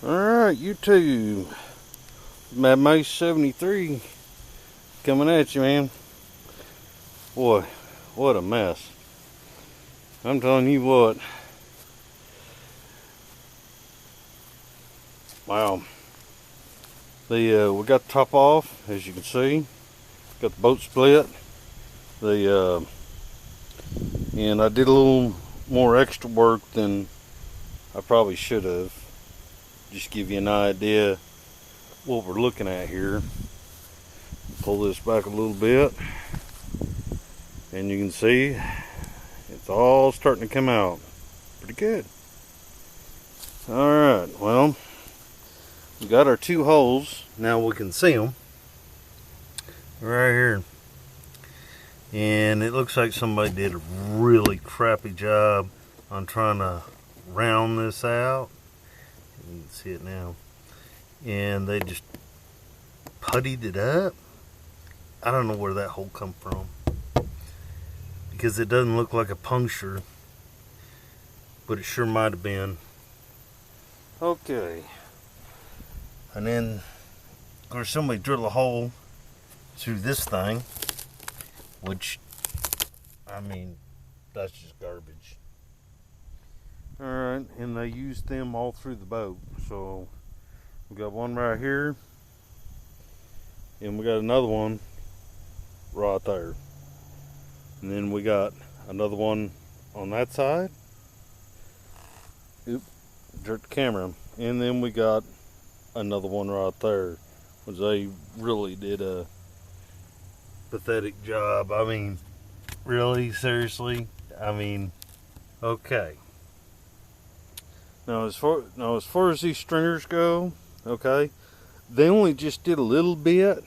Alright, YouTube. Mad Mace 73 coming at you, man. Boy, what a mess. I'm telling you what. Wow. We got the top off, as you can see. Got the boat split. And I did a little more extra work than I probably should have. Just give you an idea what we're looking at here. Pull this back a little bit, and you can see it's all starting to come out pretty good. Alright, well, we got our two holes. Now we can see them right here, and it looks like somebody did a really crappy job on trying to round this out. You can see it now, and they just puttied it up. I don't know where that hole come from, because it doesn't look like a puncture, but it sure might have been. Okay, and then of course somebody drilled a hole through this thing, which, I mean, that's just garbage. Alright, and they used them all through the boat. So we got one right here, and we got another one right there, and then we got another one on that side. Oop, jerked the camera. And then we got another one right there, which they really did a pathetic job. I mean, really, seriously, I mean, okay. Now as far as these stringers go, okay, they only just did a little bit,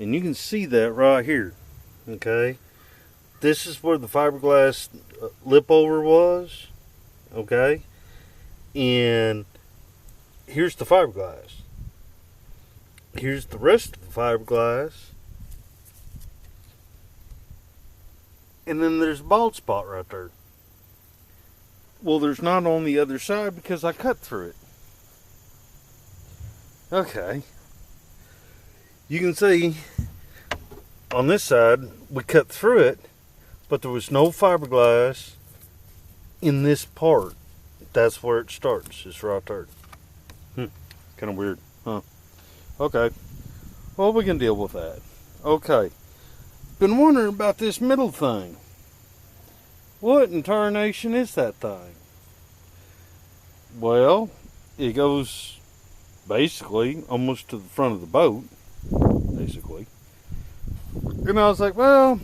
and you can see that right here. Okay, this is where the fiberglass lip over was. Okay, and here's the fiberglass. Here's the rest of the fiberglass, and then there's a bald spot right there. Well, there's not on the other side because I cut through it. Okay. You can see on this side we cut through it, but there was no fiberglass in this part. That's where it starts. It's right there. Kind of weird, huh? Okay. Well, we can deal with that. Okay. Been wondering about this middle thing. What in tarnation is that thing? Well, it goes basically almost to the front of the boat, basically. And I was like, well,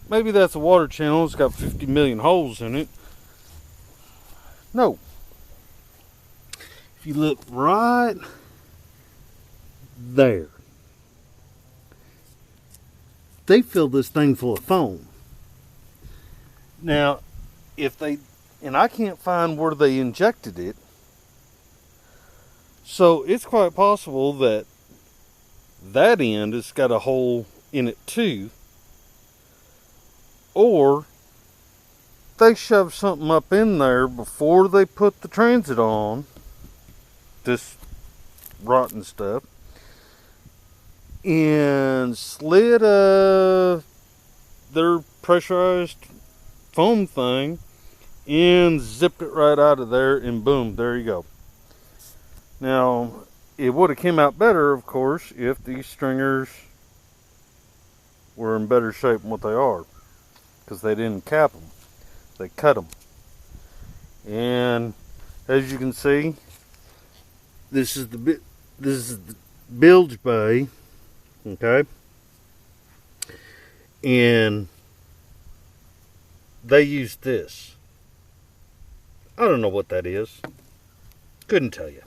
maybe that's a water channel. It's got 50 million holes in it. No. If you look right there, they filled this thing full of foam. Now, if they, and I can't find where they injected it, so it's quite possible that that end has got a hole in it too, or they shoved something up in there before they put the transit on, this rotten stuff, and slid their pressurized foam thing and zipped it right out of there, and boom, there you go. Now, it would have came out better, of course, if these stringers were in better shape than what they are, because they didn't cap them, they cut them. And as you can see, this is the bilge bay, okay, and they used this. I don't know what that is. Couldn't tell you.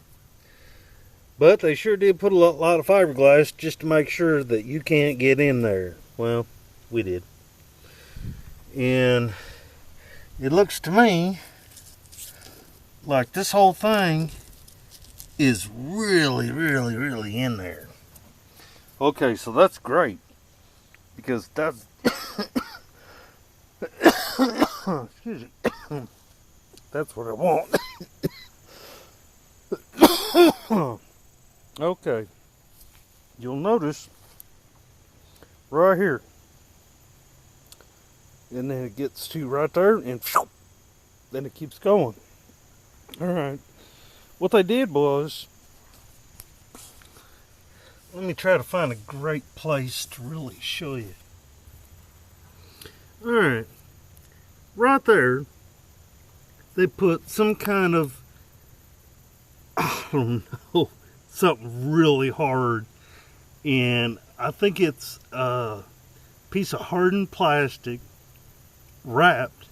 But they sure did put a lot of fiberglass just to make sure that you can't get in there. Well, we did. And it looks to me like this whole thing is really, really, really in there. Okay, so that's great, because that's excuse me. That's what I want. Okay, you'll notice right here, and then it gets to right there, and then it keeps going. All right, what they did was, let me try to find a great place to really show you. All right there, they put some kind of, I don't know, something really hard, and I think it's a piece of hardened plastic wrapped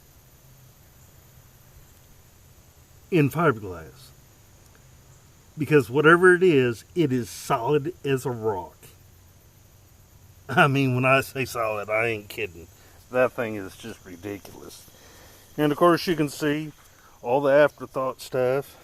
in fiberglass, because whatever it is solid as a rock. I mean, when I say solid, I ain't kidding. That thing is just ridiculous. And of course you can see all the afterthought stuff,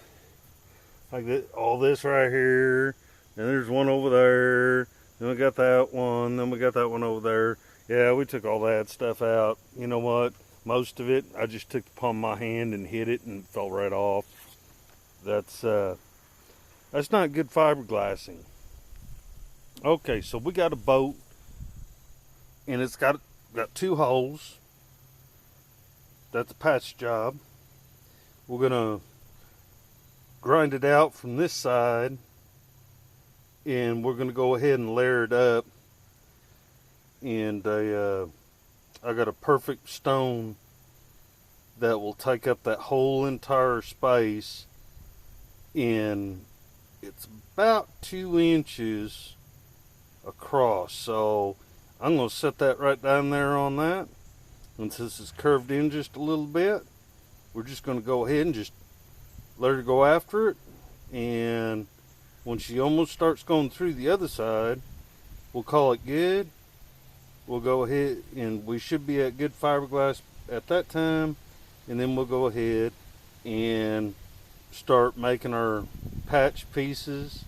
like that, all this right here, and there's one over there, then we got that one, then we got that one over there. Yeah, we took all that stuff out. You know what? Most of it, I just took the palm of my hand and hit it and it fell right off. That's not good fiberglassing. Okay, so we got a boat, and it's got 2 holes. That's a patch job. We're gonna grind it out from this side, and we're gonna go ahead and layer it up. And I got a perfect stone that will take up that whole entire space, and it's about 2 inches across. So I'm going to set that right down there on that. And since it's curved in just a little bit, we're just going to go ahead and just let her go after it. And when she almost starts going through the other side, we'll call it good. We'll go ahead, and we should be at good fiberglass at that time. And then we'll go ahead and start making our patch pieces.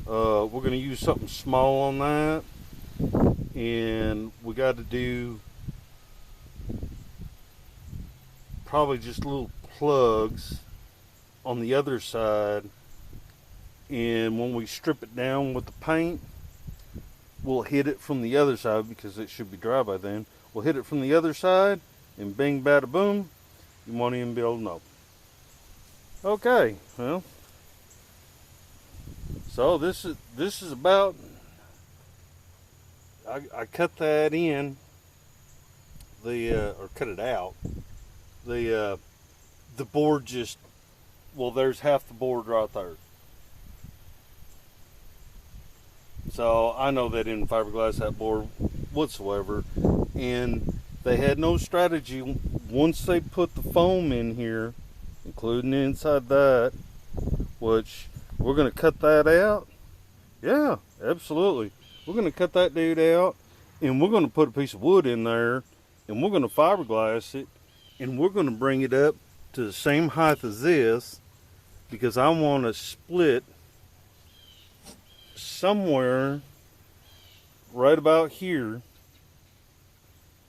We're going to use something small on that, and we got to do probably just little plugs on the other side. And when we strip it down with the paint, we'll hit it from the other side, because it should be dry by then. We'll hit it from the other side, and bing, bada, boom, you won't even be able to know. Okay, well, so this is about, I cut that in, or cut it out. The board just, well, there's half the board right there. So I know they didn't fiberglass that board whatsoever, and they had no strategy once they put the foam in here, including inside that, which we're going to cut that out. Yeah, absolutely. We're going to cut that dude out, and we're going to put a piece of wood in there, and we're going to fiberglass it, and we're going to bring it up to the same height as this, because I want to split somewhere right about here.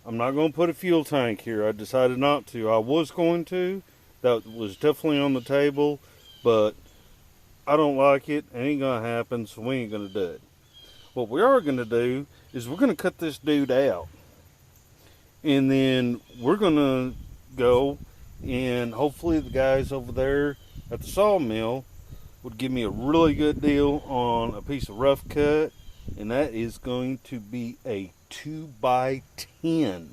I'm not going to put a fuel tank here. I decided not to. I was going to. That was definitely on the table, but I don't like it. It ain't going to happen, so we ain't going to do it. What we are going to do is we're going to cut this dude out. And then we're going to go, and hopefully the guys over there at the sawmill would give me a really good deal on a piece of rough cut, and that is going to be a 2x10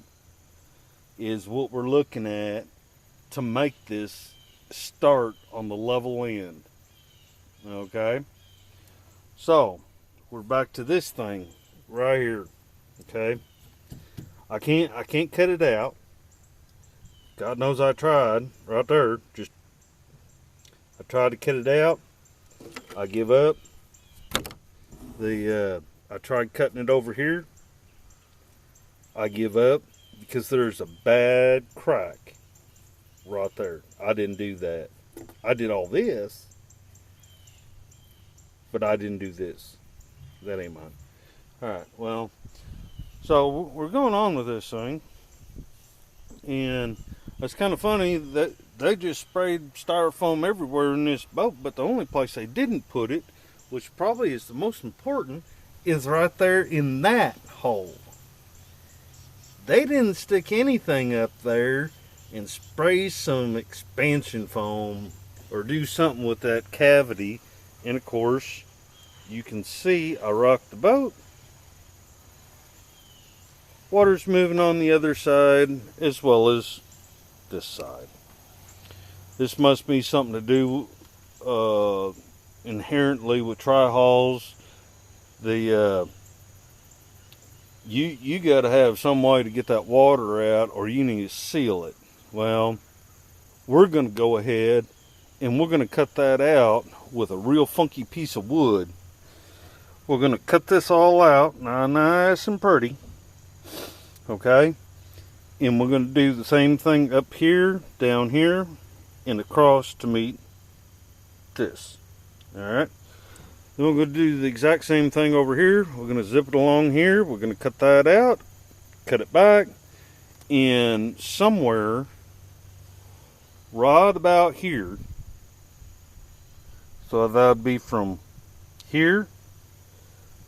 is what we're looking at to make this start on the level end. Okay, so we're back to this thing right here. Okay, I can't cut it out. God knows I tried. Right there, I tried to cut it out. I give up. I tried cutting it over here. I give up, because there's a bad crack right there. I didn't do that. I did all this, but I didn't do this. That ain't mine. Alright, well, so we're going on with this thing, and it's kind of funny that they just sprayed styrofoam everywhere in this boat, but the only place they didn't put it which probably is the most important, is right there in that hole. They didn't stick anything up there and spray some expansion foam or do something with that cavity. And of course, you can see I rocked the boat. Water's moving on the other side as well as this side. This must be something to do inherently with tri-hulls. You got to have some way to get that water out, or you need to seal it. Well, we're going to go ahead and we're going to cut that out with a real funky piece of wood. We're going to cut this all out now, nice and pretty. Okay, and we're going to do the same thing up here, down here, and across to meet this. Alright, then we're going to do the exact same thing over here. We're going to zip it along here. We're going to cut that out, cut it back, and somewhere right about here, so that would be from here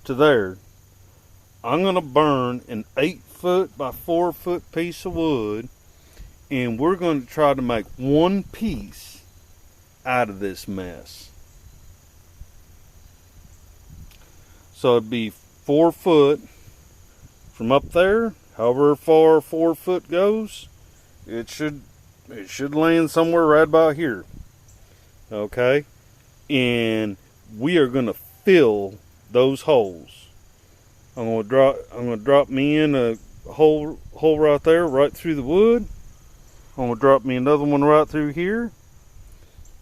to there, I'm going to burn an 8-foot by 4-foot piece of wood, and we're going to try to make one piece out of this mess. So it'd be 4 foot from up there, however far 4 foot goes, it should land somewhere right about here. Okay, and we are going to fill those holes. I'm gonna drop me in a hole right there, right through the wood. I'm gonna drop me another one right through here.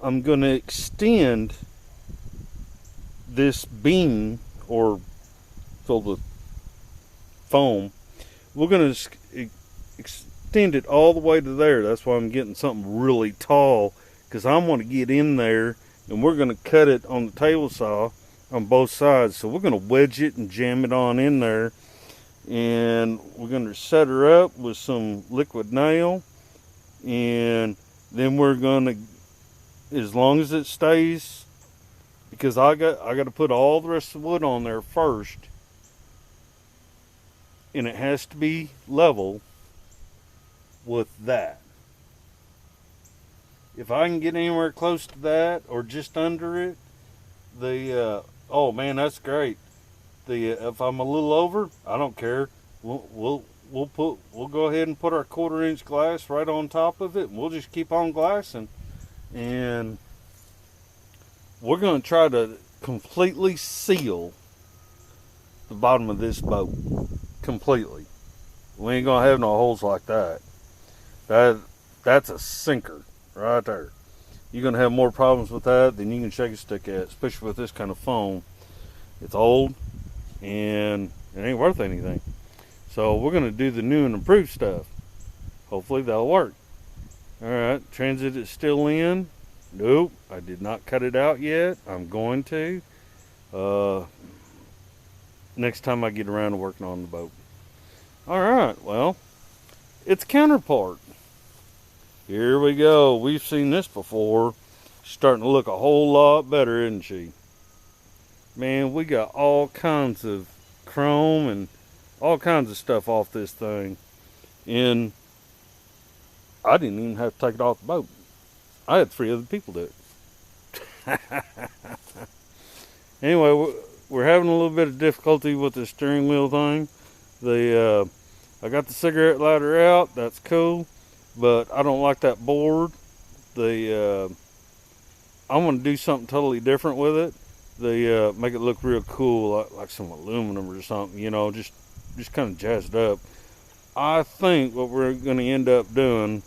I'm gonna extend this beam, or filled with foam. We're gonna extend it all the way to there. That's why I'm getting something really tall, because I'm gonna get in there and we're gonna cut it on the table saw on both sides. So we're going to wedge it and jam it on in there, and we're going to set her up with some liquid nail, and then we're going to, as long as it stays, because I got to put all the rest of the wood on there first, and it has to be level with that. If I can get anywhere close to that or just under it, oh man, that's great. If I'm a little over, I don't care. We'll go ahead and put our 1/4-inch glass right on top of it, and we'll just keep on glassing. And we're going to try to completely seal the bottom of this boat completely. We ain't gonna have no holes like that. That's a sinker right there. You're going to have more problems with that than you can shake a stick at, especially with this kind of foam. It's old and it ain't worth anything. So we're going to do the new and improved stuff. Hopefully that'll work. Alright, transit is still in. Nope, I did not cut it out yet. I'm going to. Next time I get around to working on the boat. Alright, well, its counterpart. Here we go. We've seen this before. She's starting to look a whole lot better, isn't she? Man, we got all kinds of chrome and all kinds of stuff off this thing. And I didn't even have to take it off the boat. I had 3 other people do it. Anyway, we're having a little bit of difficulty with the steering wheel thing. I got the cigarette lighter out. That's cool. But I don't like that board. I want to do something totally different with it. Make it look real cool, like some aluminum or something, you know, just kind of jazzed up. I think what we're going to end up doing,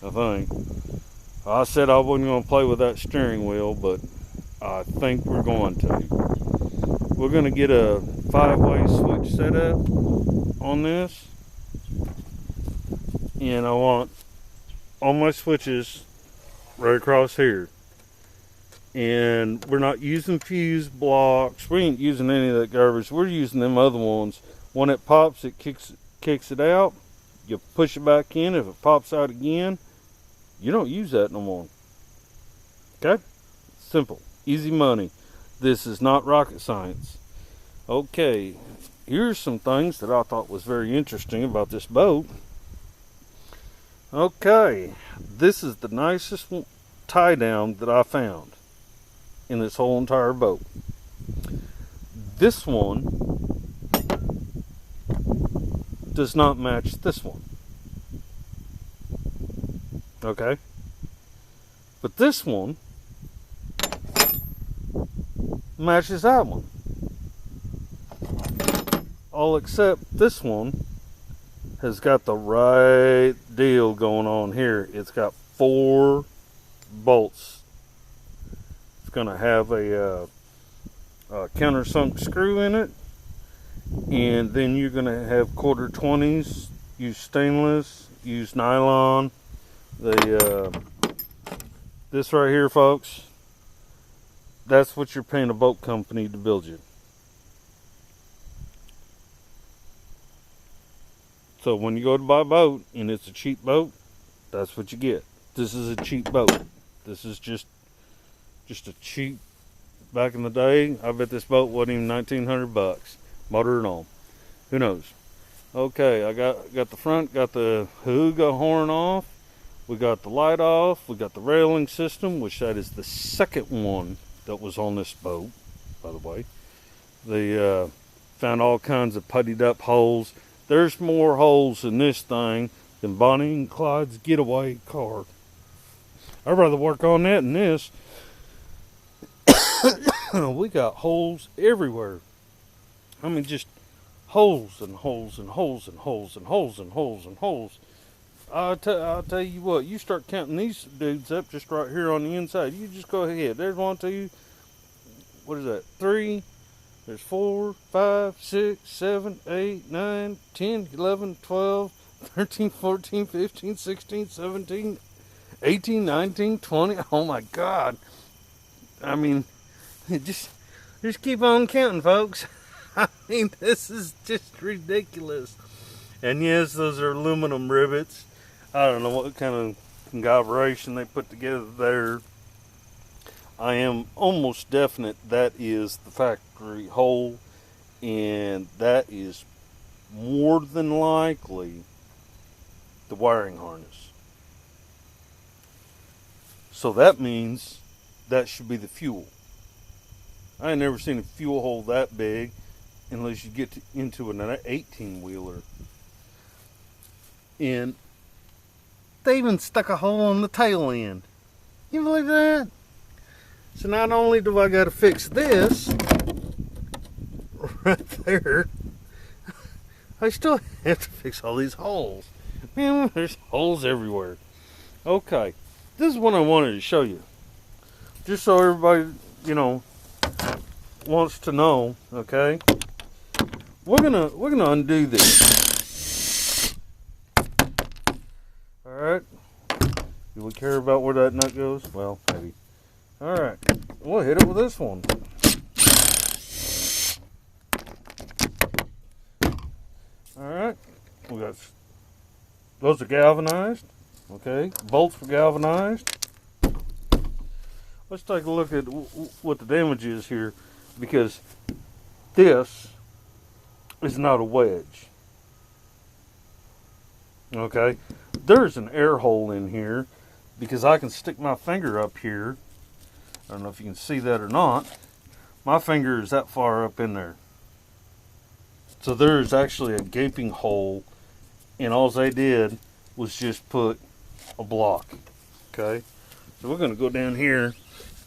I said I wasn't going to play with that steering wheel, but I think we're going to. We're going to get a 5-way switch set up on this. And I want all my switches right across here. And we're not using fuse blocks. We ain't using any of that garbage. We're using them other ones. When it pops, it kicks it out. You push it back in. If it pops out again, you don't use that no more. Okay? Simple. Easy money. This is not rocket science. Okay, here's some things that I thought was very interesting about this boat. Okay, this is the nicest tie down that I found in this whole entire boat. This one does not match this one. Okay, but this one matches that one. All except this one has got the right deal going on here. It's got 4 bolts. It's going to have a countersunk screw in it, and then you're going to have 1/4-20s. Use stainless, use nylon. This right here, folks, that's what you're paying a boat company to build you. So when you go to buy a boat and it's a cheap boat, that's what you get. This is a cheap boat. This is just a cheap. Back in the day, I bet this boat wasn't even $1,900, motor and all. Who knows? Okay, I got the front, got the Hooga horn off. We got the light off. We got the railing system, which that is the second one that was on this boat, by the way. They found all kinds of puttied up holes. There's more holes in this thing than Bonnie and Clyde's getaway car. I'd rather work on that than this. We got holes everywhere. I mean, just holes and holes and holes and holes and holes and holes and holes. I'll tell you what, you start counting these dudes up just right here on the inside. You just go ahead. There's 1, 2, what is that? 3. There's 4, 5, 6, 7, 8, 9, 10, 11, 12, 13, 14, 15, 16, 17, 18, 19, 20. Oh my God. I mean, just keep on counting, folks. I mean, this is just ridiculous. And yes, those are aluminum rivets. I don't know what kind of configuration they put together there. I am almost definite that is the factory hole, and that is more than likely the wiring harness. So that means that should be the fuel. I ain't never seen a fuel hole that big unless you get into an 18-wheeler. And they even stuck a hole on the tail end. You believe that? So not only do I got to fix this right there, I still have to fix all these holes. Man, there's holes everywhere. Okay, this is what I wanted to show you, just so everybody, you know, wants to know. Okay, we're gonna undo this. All right. Do we care about where that nut goes? Well, maybe. All right, we'll hit it with this one. All right, we got those are galvanized. Okay, bolts were galvanized. Let's take a look at what the damage is here, because this is not a wedge. Okay, there's an air hole in here because I can stick my finger up here. I don't know if you can see that or not. My finger is that far up in there. So there's actually a gaping hole, and all they did was just put a block. Okay, so we're going to go down here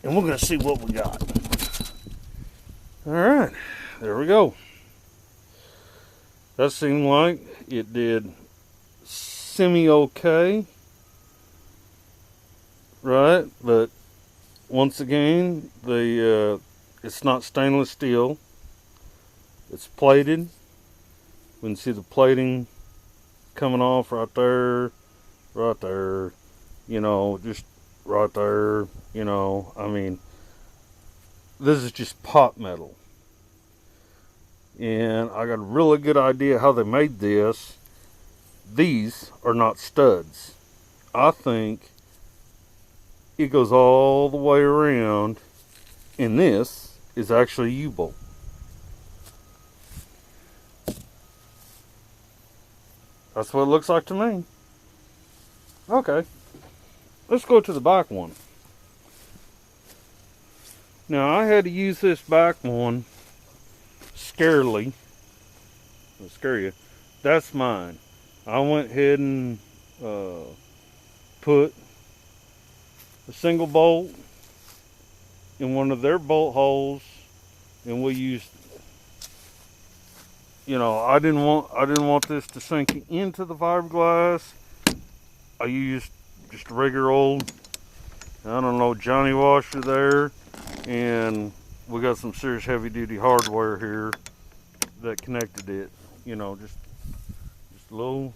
and we're going to see what we got. All right, there we go. That seemed like it did semi-okay, right? But once again, it's not stainless steel. It's plated. We can see the plating coming off right there, you know, just right there, you know. I mean, this is just pot metal. And I got a really good idea how they made this. These are not studs. I think it goes all the way around, and this is actually a U-bolt. That's what it looks like to me. Okay, let's go to the back one. Now I had to use this back one scarily. It'll scare you. That's mine. I went ahead and put a single bolt in one of their bolt holes, and we used, you know, I didn't want this to sink into the fiberglass. I used just a regular old, I don't know, Johnny washer there, and we got some serious heavy duty hardware here that connected it. You know, just a little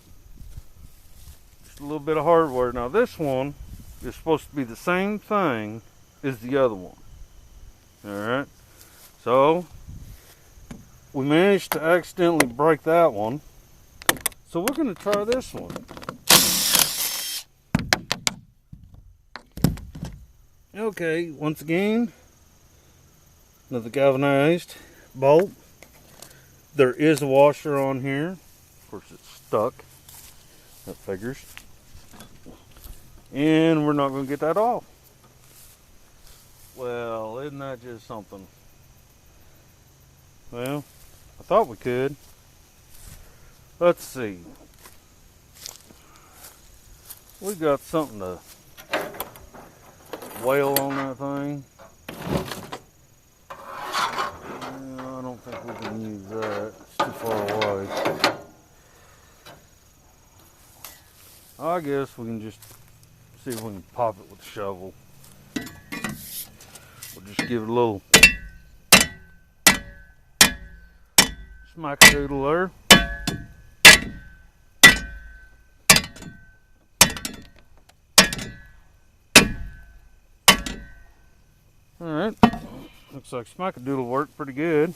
bit of hardware. Now this one is supposed to be the same thing as the other one. All right, so we managed to accidentally break that one, so we're going to try this one. Okay, once again, another galvanized bolt. There is a washer on here. Of course, it's stuck. That figures. And we're not going to get that off. Well, isn't that just something? Well, I thought we could. Let's see. We got something to whale on that thing. I don't think we can use that. It's too far away. I guess we can just see if we can pop it with a shovel. We'll just give it a little smack-a-doodle there. Alright, looks like smack-a-doodle worked pretty good.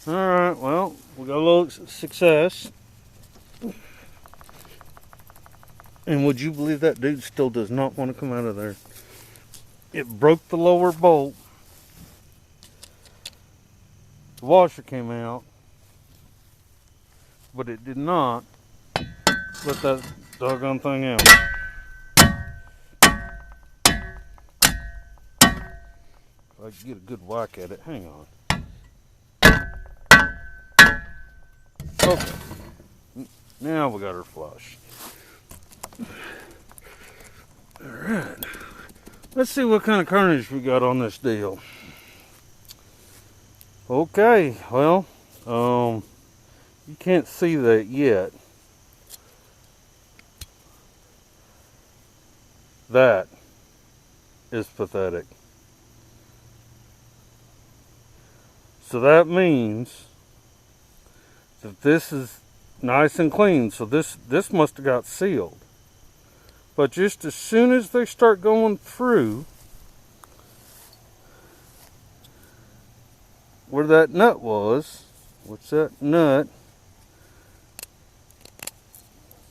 Alright, well, we got a little success. And would you believe that dude still does not want to come out of there? It broke the lower bolt. The washer came out, but it did not let that doggone thing out. If I could get a good whack at it, hang on. Okay, now we got her flush. Alright, let's see what kind of carnage we got on this deal. Okay, well, you can't see that yet. That is pathetic. So that means that this is nice and clean. So this must have got sealed. But just as soon as they start going through where that nut was, what's that nut?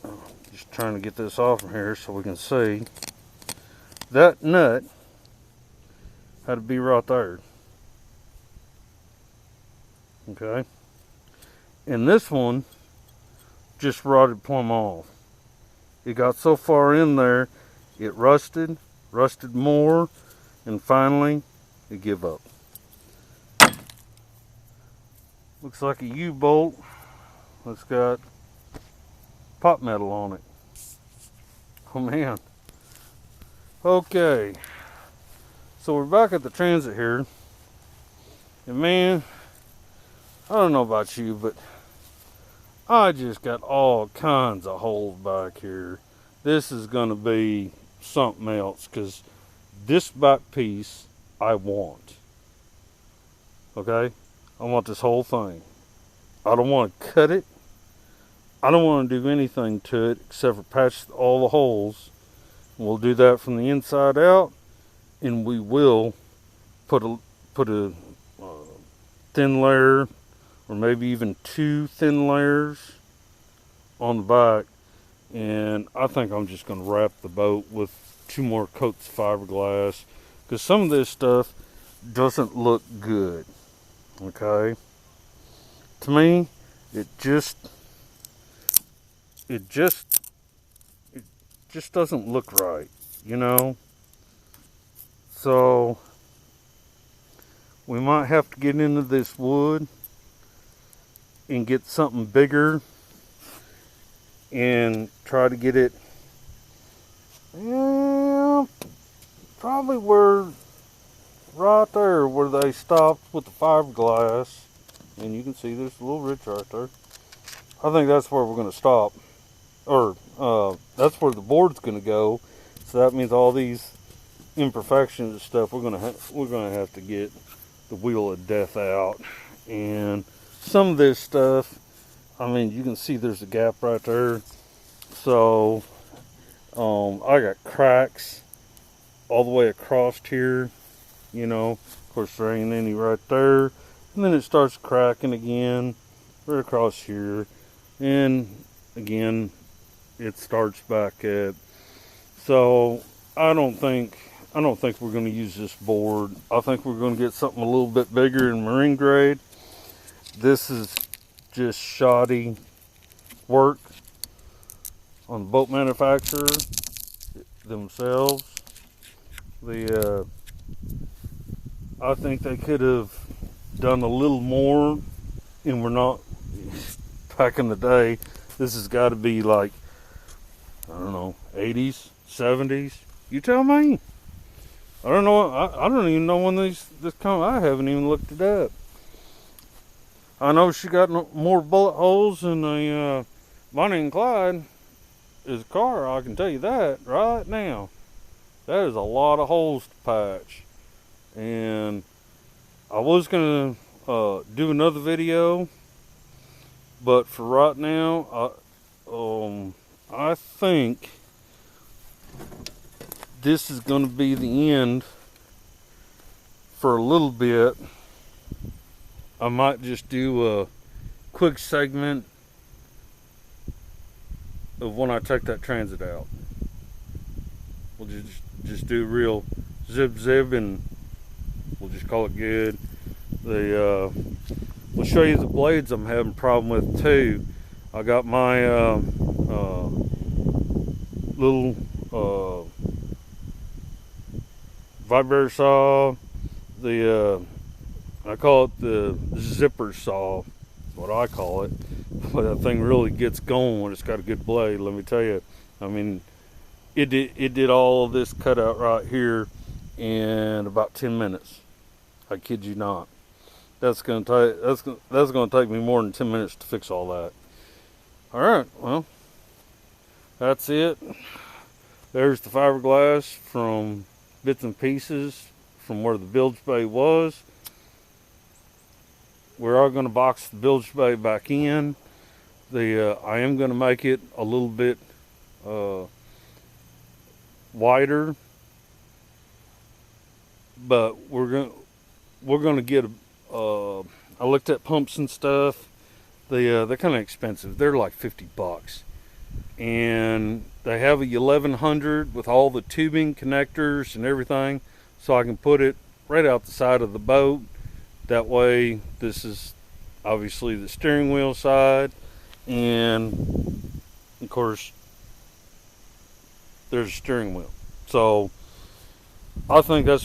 Oh, just trying to get this off from here so we can see. That nut had to be right there. Okay. And this one just rotted plumb off. It got so far in there, it rusted more, and finally, it gave up. Looks like a U-bolt that's got pot metal on it. Oh man. Okay. So we're back at the transit here. And man, I don't know about you, but I just got all kinds of holes back here. This is going to be something else, because this back piece I want. Okay? I want this whole thing. I don't want to cut it. I don't want to do anything to it except for patch all the holes. We'll do that from the inside out, and we will put a thin layer, or maybe even 2 thin layers on the back. And I think I'm just going to wrap the boat with 2 more coats of fiberglass, because some of this stuff doesn't look good. Okay, to me, it just it just it just doesn't look right, you know. So we might have to get into this wood and get something bigger and try to get it, yeah, probably where, right there where they stopped with the fiberglass, and you can see there's a little ridge right there. I think that's where we're going to stop, or that's where the board's going to go. So that means all these imperfections and stuff, we're going to have to get the wheel of death out. And some of this stuff, I mean, you can see there's a gap right there. So I got cracks all the way across here, you know. Of course, there ain't any right there. And then it starts cracking again right across here. And again, it starts back at. So I don't think we're going to use this board. I think we're going to get something a little bit bigger in marine grade. This is just shoddy work on the boat manufacturer themselves. I think they could have done a little more, and we're not. Back in the day, this has got to be like, I don't know, 80s, 70s. You tell me. I don't know. I don't even know when this come. I haven't even looked it up. I know she got more bullet holes than a Bonnie and Clyde is a car. I can tell you that right now. That is a lot of holes to patch. And I was gonna do another video, but for right now, I think this is going to be the end for a little bit. I might just do a quick segment of when I take that transit out. We'll just do real zip and we'll just call it good. We'll show you the blades I'm having a problem with too. I got my little vibrator saw. I call it the zipper saw, what I call it. But that thing really gets going when it's got a good blade. Let me tell you. I mean, it did all of this cutout right here in about 10 minutes. I kid you not. That's gonna take me more than 10 minutes to fix all that. All right, well, that's it. There's the fiberglass from bits and pieces from where the bilge bay was. We're all going to box the bilge bay back in. I am going to make it a little bit wider, but we're going to get I looked at pumps and stuff. They're kind of expensive. They're like $50, and they have a 1100 with all the tubing connectors and everything, so I can put it right out the side of the boat. That way, this is obviously the steering wheel side, and of course there's a steering wheel. So I think that's what